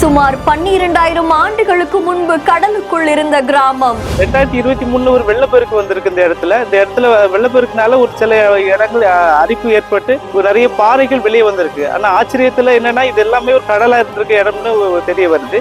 சுமார் 12,000 ஆண்டுகளுக்கு முன்பு கடலுக்குள் இருந்த கிராமம். 2023 ஒரு வெள்ளப்பெருக்கு வந்திருக்கு இந்த இடத்துல வெள்ளப்பெருக்குனால ஒரு சில இடங்கள் அரிப்பு ஏற்பட்டு நிறைய பாறைகள் வெளியே வந்திருக்கு. ஆனா ஆச்சரியத்துல என்னன்னா இது எல்லாமே ஒரு கடலா இருந்திருக்க இடம்னு தெரிய வருது.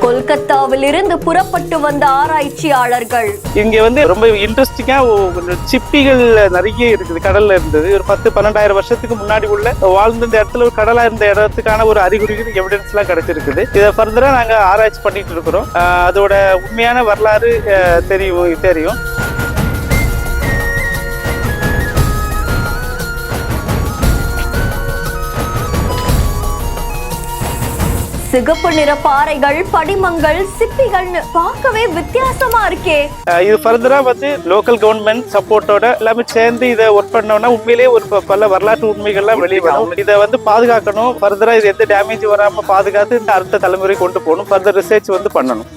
கொல்கத்தாவில் இருந்து புறப்பட்டு வந்த ஆராய்ச்சியாளர்கள் இங்க ரொம்ப இன்ட்ரெஸ்டிங்கா சிப்பிகள் நிறைய இருக்குது. கடல்ல இருந்தது ஒரு 10-12,000 வருஷத்துக்கு முன்னாடி உள்ள வாழ்ந்த இந்த இடத்துல ஒரு கடலா இருந்த இடத்துக்கான ஒரு அறிகுறிகள் எவிடன்ஸ் எல்லாம் கிடைச்சிருக்குது. இதை ஃபர்தரா நாங்க ஆராய்ச்சி பண்ணிட்டு இருக்கிறோம். அதோட உண்மையான வரலாறு தெரியும். சிகப்பு நிற பாறைகள், படிமங்கள், சிப்பிகள் பார்க்கவே வித்தியாசமா இருக்கே. இது ஃபர்தரா லோக்கல் கவர்மெண்ட் சப்போர்ட்டோட எல்லாமே சேர்ந்து இதை ஒர்க் பண்ணோம்னா உண்மையிலேயே ஒரு பல வரலாற்று உண்மைகள்லாம் வெளியே வரும். இதை பாதுகாக்கணும். ஃபர்தரா இது எந்த டேமேஜ் வராம பாதுகாத்து இந்த அடுத்த தலைமுறை கொண்டு போகணும். ஃபர்தர் ரிசர்ச் பண்ணணும்.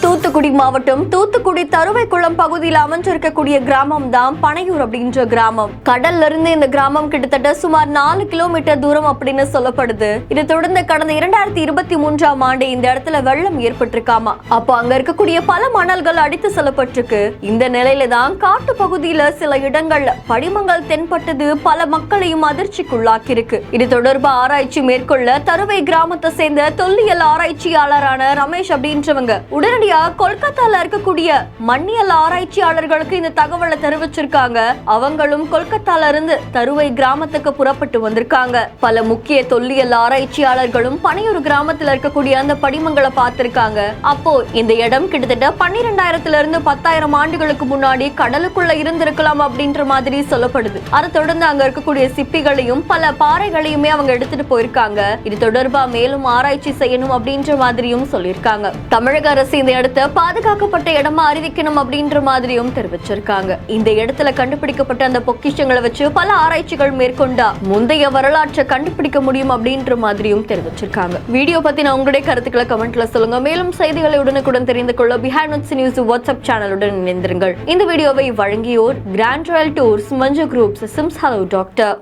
தூத்துக்குடி மாவட்டம் தூத்துக்குடி தருவைக்குளம் பகுதியில் அமைஞ்சிருக்கக்கூடிய கிராமம் தான் பனையூர் அப்படின்ற கிராமம். கடல்ல இருந்து இந்த கிராமம் கிட்டத்தட்ட சுமார் 4 கிலோமீட்டர் தூரம் அப்படின்னு சொல்லப்படுது. இதை தொடர்ந்து கடந்த 2023ஆம் ஆண்டு இந்த இடத்துல வெள்ளம் ஏற்பட்டிருக்காமா. அப்போ அங்க இருக்கக்கூடிய பல மணல்கள் அடித்து செல்லப்பட்டிருக்கு. இந்த நிலையில தான் காட்டு பகுதியில சில இடங்கள்ல படிமங்கள் தென்பட்டது பல மக்களையும் அதிர்ச்சிக்குள்ளாக்கி இருக்கு. இது தொடர்பா ஆராய்ச்சி மேற்கொள்ள தருவை கிராமத்தை சேர்ந்த தொல்லியல் ஆராய்ச்சியாளரான ரமேஷ் அப்படின்றவங்க உடனடியாக கொல்கத்தால இருக்கக்கூடிய மண்ணியல் ஆராய்ச்சியாளர்களுக்கு இந்த தகவலை தெரிவிச்சிருக்காங்க. அவங்களும் கொல்கத்தால இருந்து தருவை கிராமத்துக்கு புறப்பட்டு வந்திருக்காங்க. பல முக்கிய தொல்லியல் ஆராய்ச்சியாளர்களும் பனையூர் கிராமத்துல இருக்கக்கூடிய அந்த படிமங்களை பார்த்திருக்காங்க. அப்போ இந்த இடம் கிட்டத்தட்ட 12,000 இருந்து 10,000 ஆண்டுகளுக்கு முன்னாடி கடலுக்குள்ள இருந்திருக்கலாம் அப்படின்ற மாதிரி சொல்லப்படுது. அதை தொடர்ந்து அங்க இருக்கக்கூடிய சிப்பிகளையும் பல பாறைகளையுமே அவங்க எடுத்துட்டு போயிருக்காங்க. இது தொடர்பா மேலும் ஆராய்ச்சி செய்யணும் அப்படின்ற மாதிரியும் சொல்லியிருக்காங்க. தமிழக அரசு இந்த இடத்த பாதுகாக்கப்பட்ட இடமா அறிவிக்கணும் அப்படின்ற மாதிரியும் தெரிவிச்சிருக்காங்க. இந்த இடத்துல கண்டுபிடிக்கப்பட்ட அந்த பொக்கிஷங்களை வச்சு பல ஆராய்ச்சிகள் மேற்கொண்டா முந்தைய வரலாற்றை கண்டுபிடிக்க முடியும் அப்படின்ற மாதிரியும் தெரிவிச்சிருக்காங்க. வீடியோ பத்தின உங்களுடைய கருத்துக்களை கமெண்ட்ல சொல்லுங்க. மேலும் செய்திகளை உடனுக்குடன் தெரிந்து கொள்ள பிஹைண்ட் நியூஸ் வாட்ஸ்அப் சேனலுடன் இணைந்திருங்கள். இந்த வீடியோவை வழங்கியோர் கிராண்ட் ராயல் டூர்ஸ், மஞ்சு குரூப்ஸ், சிம்ஸ் ஹலோ டாக்டர்.